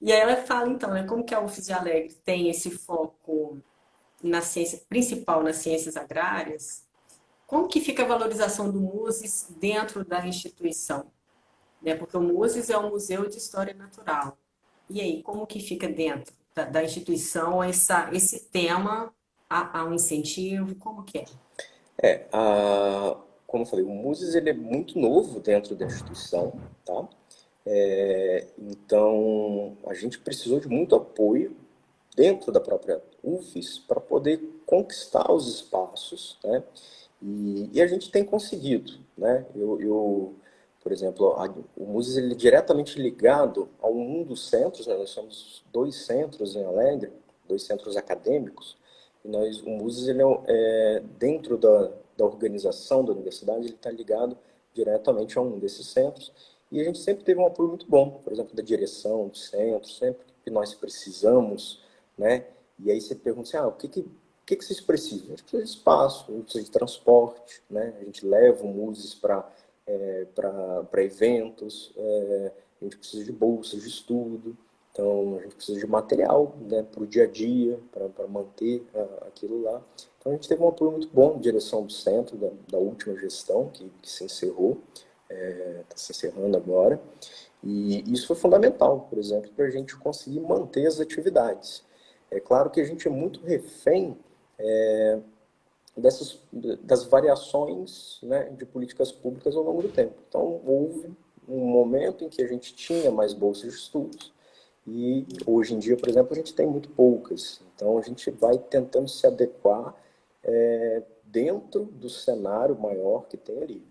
E aí ela fala, então, né, como que a UFES de Alegre tem esse foco na ciência, principal nas ciências agrárias, como que fica a valorização do MUSES dentro da instituição? Né? Porque o MUSES é um museu de história natural. E aí, como que fica dentro da instituição esse tema a um incentivo? Como que é? Como eu falei, o Muses ele é muito novo dentro da instituição, tá? Então, a gente precisou de muito apoio dentro da própria UFES para poder conquistar os espaços, né? E a gente tem conseguido, né? Por exemplo, o Muses ele é diretamente ligado a um dos centros, né? Nós somos dois centros em Alegre, dois centros acadêmicos, e o Muses ele dentro da organização da universidade, ele está ligado diretamente a um desses centros, e a gente sempre teve um apoio muito bom, por exemplo, da direção do centro, sempre que nós precisamos, né? E aí você pergunta assim, o que vocês precisam? A gente precisa de espaço, a gente precisa de transporte, né? A gente leva o Muses para eventos, a gente precisa de bolsas de estudo, então a gente precisa de material, né, para o dia a dia, para manter aquilo lá. Então a gente teve um apoio muito bom de direção do centro, da última gestão, que se encerrou, está se encerrando agora. E isso foi fundamental, por exemplo, para a gente conseguir manter as atividades. É claro que a gente é muito refém das variações, né, de políticas públicas ao longo do tempo. Então, houve um momento em que a gente tinha mais bolsas de estudos e hoje em dia, por exemplo, a gente tem muito poucas. Então, a gente vai tentando se adequar dentro do cenário maior que tem ali.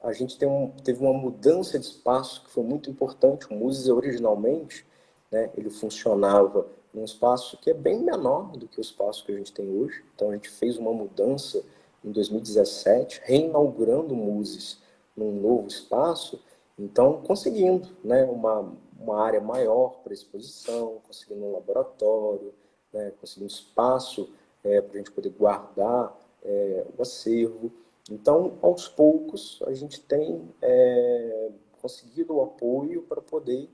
A gente teve uma mudança de espaço que foi muito importante. O Muses, originalmente, né, ele funcionava num espaço que é bem menor do que o espaço que a gente tem hoje. Então, a gente fez uma mudança em 2017, reinaugurando o Muses num novo espaço. Então, conseguindo, né, uma área maior para exposição, conseguindo um laboratório, né, conseguindo espaço para a gente poder guardar o acervo. Então, aos poucos, a gente tem conseguido o apoio para poder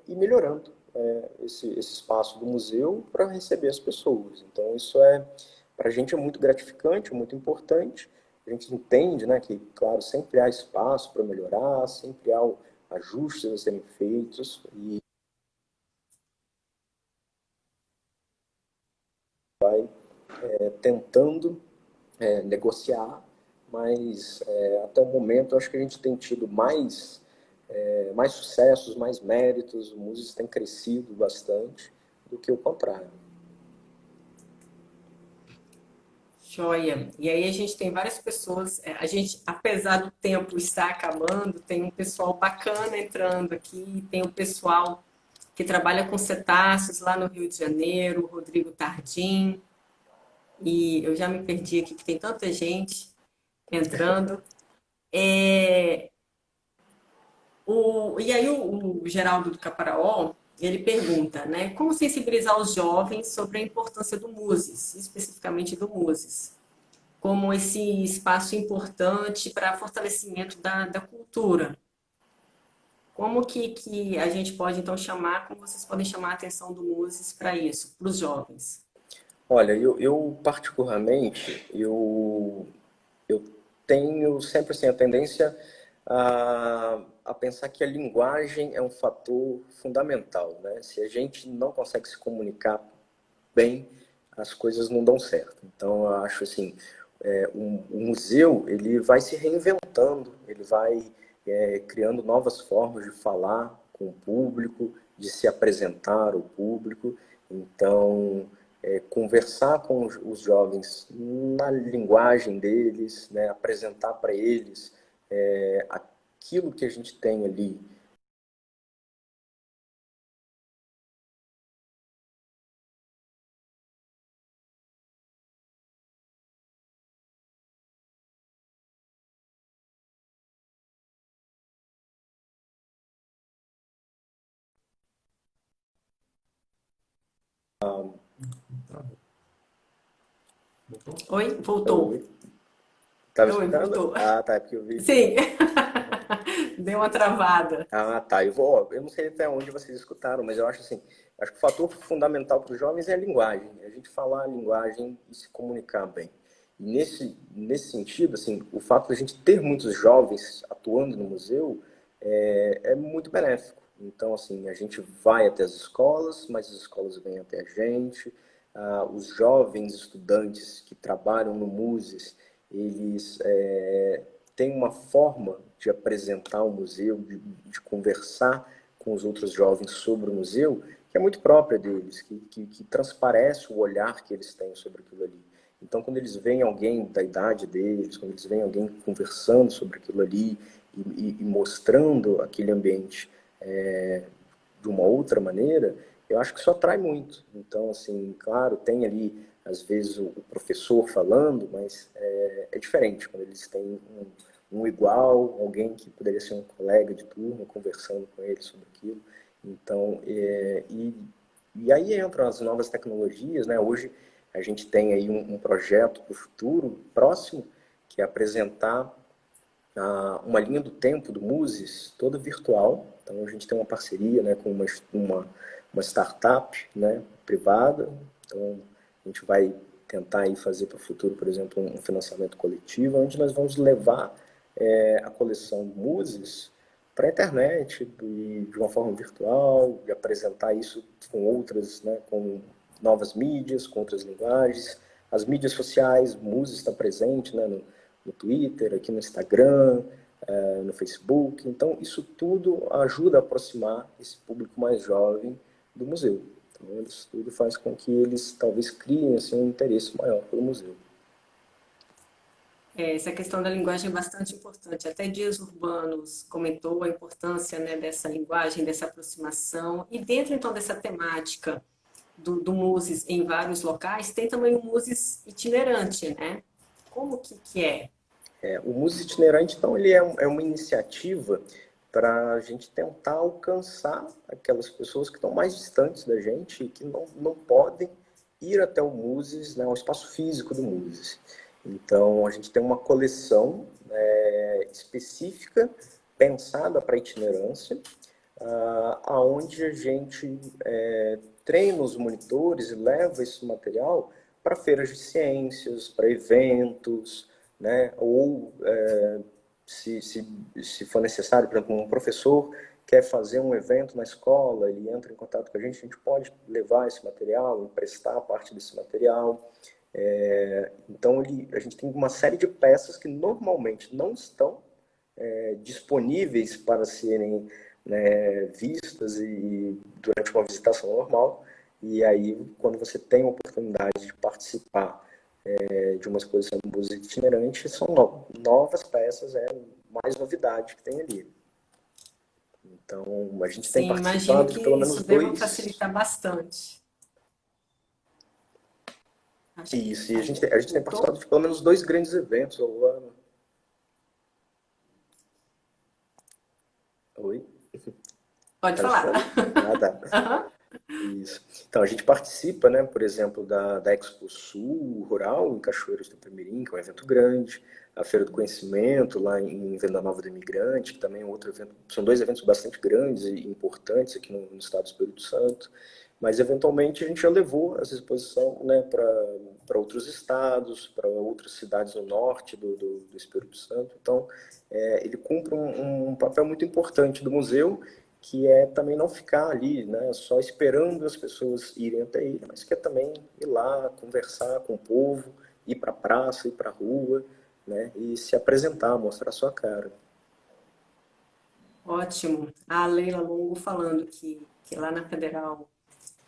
ir melhorando esse espaço do museu para receber as pessoas. Então, isso para a gente é muito gratificante, muito importante. A gente entende, né, que, claro, sempre há espaço para melhorar, sempre há ajustes a serem feitos e tentando negociar, mas até o momento eu acho que a gente tem tido mais sucessos, mais méritos, o Muses tem crescido bastante do que o contrário. Joia. E aí a gente tem várias pessoas, a gente, apesar do tempo estar acabando, tem um pessoal bacana entrando aqui, tem um pessoal que trabalha com cetáceos lá no Rio de Janeiro, o Rodrigo Tardim, e eu já me perdi aqui, que tem tanta gente entrando. E aí o Geraldo do Caparaó, ele pergunta, né, como sensibilizar os jovens sobre a importância do Muses, especificamente do Muses, como esse espaço importante para fortalecimento da cultura. Como que a gente pode, então, como vocês podem chamar a atenção do Muses para isso, para os jovens? Olha, eu particularmente, eu tenho sempre assim, a tendência a pensar que a linguagem é um fator fundamental, né? Se a gente não consegue se comunicar bem, as coisas não dão certo. Então, eu acho assim, o museu ele vai se reinventando, ele vai criando novas formas de falar com o público, de se apresentar ao público. Então, conversar com os jovens na linguagem deles, né, apresentar para eles aquilo que a gente tem ali. Oi, voltou. Oi, tá me Oi, escutando? voltou. Ah, tá, é porque eu vi. Sim, deu uma travada. Ah, tá. Eu não sei até onde vocês escutaram, mas eu acho assim, acho que o fator fundamental para os jovens é a linguagem, é a gente falar a linguagem e se comunicar bem. E nesse sentido, assim, o fato de a gente ter muitos jovens atuando no museu é muito benéfico. Então, assim, a gente vai até as escolas, mas as escolas vêm até a gente. Os jovens estudantes que trabalham no Muses, eles têm uma forma de apresentar o museu, de conversar com os outros jovens sobre o museu, que é muito própria deles, que transparece o olhar que eles têm sobre aquilo ali. Então, quando eles veem alguém da idade deles, quando eles veem alguém conversando sobre aquilo ali e mostrando aquele ambiente de uma outra maneira, eu acho que isso atrai muito. Então, assim, claro, tem ali, às vezes, o professor falando, mas é diferente quando eles têm um igual, alguém que poderia ser um colega de turma, conversando com ele sobre aquilo. Então, e aí entram as novas tecnologias, né? Hoje a gente tem aí um projeto para o futuro próximo, que é apresentar uma linha do tempo do Muses toda virtual. Então a gente tem uma parceria, né, com uma startup, né, privada. Então a gente vai tentar aí fazer para o futuro, por exemplo, um financiamento coletivo, onde nós vamos levar a coleção Muses para a internet de uma forma virtual, de apresentar isso com outras, né, com novas mídias, com outras linguagens. As mídias sociais, o Muses está presente, né, no Twitter, aqui no Instagram, no Facebook. Então, isso tudo ajuda a aproximar esse público mais jovem do museu. Então, isso tudo faz com que eles talvez criem assim, um interesse maior pelo museu. Essa questão da linguagem é bastante importante. Até Dias Urbanos comentou a importância, né, dessa linguagem, dessa aproximação. E dentro, então, dessa temática do Muses em vários locais, tem também o Muses itinerante, né? Como que é? O Muses Itinerante, então, ele é uma iniciativa para a gente tentar alcançar aquelas pessoas que estão mais distantes da gente e que não podem ir até o Muses, né, o espaço físico do Muses. Então, a gente tem uma coleção específica, pensada para itinerância, aonde a gente treina os monitores e leva esse material para feiras de ciências, para eventos, né? Ou se for necessário, por exemplo, um professor quer fazer um evento na escola, ele entra em contato com a gente pode levar esse material, emprestar parte desse material. Então, a gente tem uma série de peças que normalmente não estão disponíveis para serem, né, vistas e durante uma visitação normal. E aí, quando você tem a oportunidade de participar de uma exposição de música itinerante, são novas peças, mais novidade que tem ali. Então, a gente tem Sim, imagino participado de que pelo isso menos deva dois. facilitar bastante. Acho que Isso, e falhou. a gente tem Voltou? participado de pelo menos dois grandes eventos ao ano. Oi? Pode Tá me falar. escutando? Ah, tá. Aham. Isso. Então, a gente participa, né, por exemplo, da Expo Sul Rural, em Cachoeiras do Itapemirim, que é um evento grande, a Feira do Conhecimento, lá em Venda Nova do Imigrante, que também é outro evento. São dois eventos bastante grandes e importantes aqui no estado do Espírito Santo, mas, eventualmente, a gente já levou essa exposição, né, para outros estados, para outras cidades no norte do Espírito Santo. Então, ele cumpre um papel muito importante do museu, que é também não ficar ali, né, só esperando as pessoas irem até ele, mas que é também ir lá, conversar com o povo ir para a praça, ir para a rua, né? E se apresentar, mostrar sua cara. Ótimo. A Leila Longo falando que lá na Federal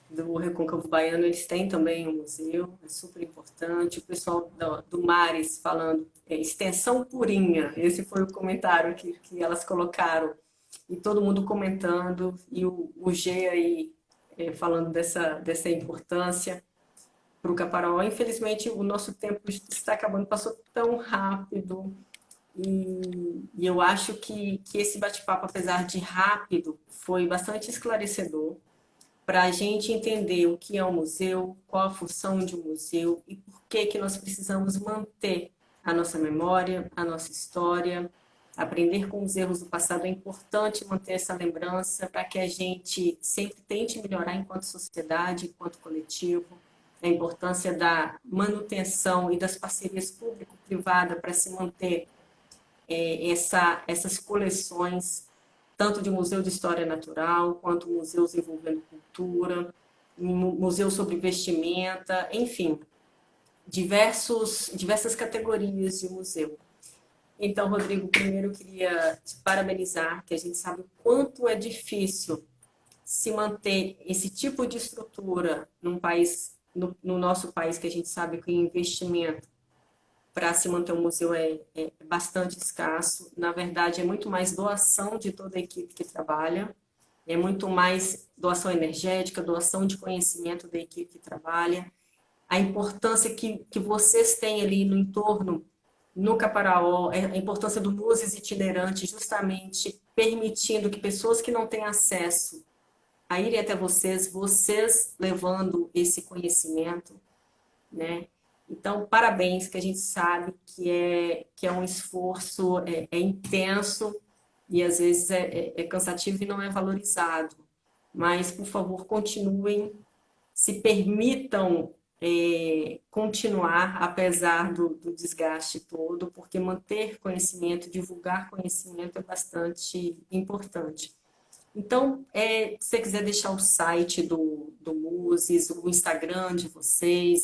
do Recôncavo Baiano eles têm também um museu, é super importante. O pessoal do Mares falando, extensão purinha, esse foi o comentário que elas colocaram. E todo mundo comentando, e o G aí falando dessa importância para o Caparaó. Infelizmente, o nosso tempo está acabando, passou tão rápido. E eu acho que esse bate-papo, apesar de rápido, foi bastante esclarecedor para a gente entender o que é um museu, qual a função de um museu e por que nós precisamos manter a nossa memória, a nossa história, aprender com os erros do passado. É importante manter essa lembrança para que a gente sempre tente melhorar enquanto sociedade, enquanto coletivo. A importância da manutenção e das parcerias público-privada para se manter essas coleções, tanto de museu de história natural, quanto museus envolvendo cultura, museu sobre vestimenta, enfim, diversas categorias de museu. Então, Rodrigo, primeiro eu queria te parabenizar, que a gente sabe o quanto é difícil se manter esse tipo de estrutura num país, no nosso país, que a gente sabe que o investimento para se manter um museu é bastante escasso. Na verdade, é muito mais doação de toda a equipe que trabalha, é muito mais doação energética, doação de conhecimento da equipe que trabalha, a importância que vocês têm ali no entorno, no Caparaó, a importância do Muses itinerante, justamente permitindo que pessoas que não têm acesso a irem até vocês levando esse conhecimento, né? Então, parabéns, que a gente sabe que é um esforço, é intenso e às vezes é cansativo e não é valorizado. Mas, por favor, continuem, se permitam continuar, apesar do desgaste todo, porque manter conhecimento, divulgar conhecimento é bastante importante. Então, se você quiser deixar o site do Muses, o Instagram de vocês,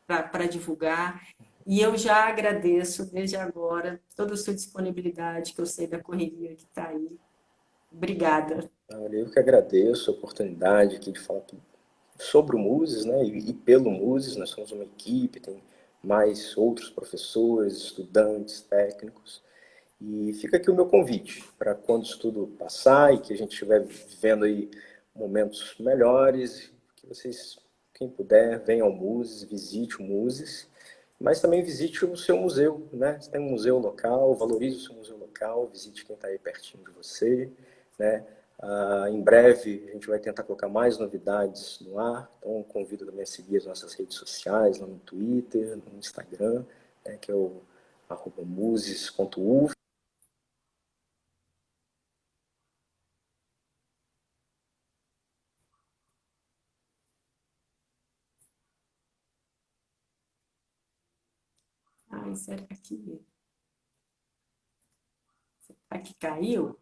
para divulgar. E eu já agradeço, desde agora, toda a sua disponibilidade, que eu sei da correria que está aí. Obrigada. Olha, eu que agradeço a oportunidade aqui de falar sobre o Muses, né? E pelo Muses, nós somos uma equipe, tem mais outros professores, estudantes, técnicos. E fica aqui o meu convite para quando isso tudo passar e que a gente estiver vivendo aí momentos melhores, que vocês, quem puder, venham ao Muses, visite o Muses, mas também visite o seu museu, né? Você tem um museu local, valorize o seu museu local, visite quem está aí pertinho de você, né? Em breve a gente vai tentar colocar mais novidades no ar, então convido também a seguir as nossas redes sociais, lá no Twitter, no Instagram, né, que é o @muses.uf. Ai, será que caiu?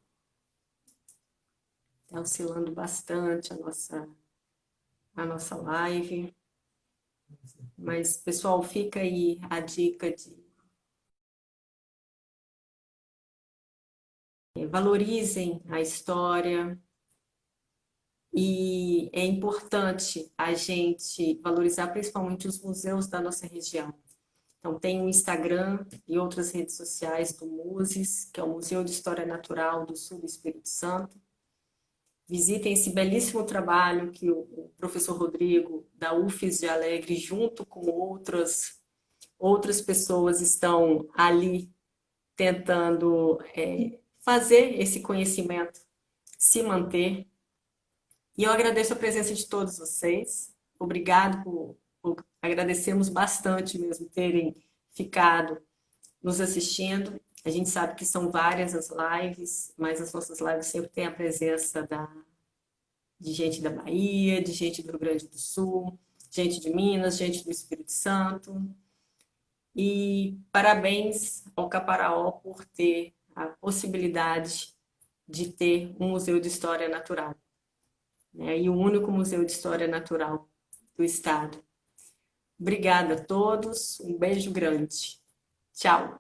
Está oscilando bastante a nossa live. Mas, pessoal, fica aí a dica de valorizem a história, e é importante a gente valorizar principalmente os museus da nossa região. Então, tem o Instagram e outras redes sociais do Muses, que é o Museu de História Natural do Sul do Espírito Santo. Visitem esse belíssimo trabalho que o professor Rodrigo, da UFES de Alegre, junto com outras pessoas, estão ali tentando fazer esse conhecimento se manter. E eu agradeço a presença de todos vocês. Obrigado agradecemos bastante mesmo terem ficado nos assistindo. A gente sabe que são várias as lives, mas as nossas lives sempre têm a presença de gente da Bahia, de gente do Rio Grande do Sul, gente de Minas, gente do Espírito Santo. E parabéns ao Caparaó por ter a possibilidade de ter um museu de história natural, né? E o único museu de história natural do estado. Obrigada a todos, um beijo grande. Tchau.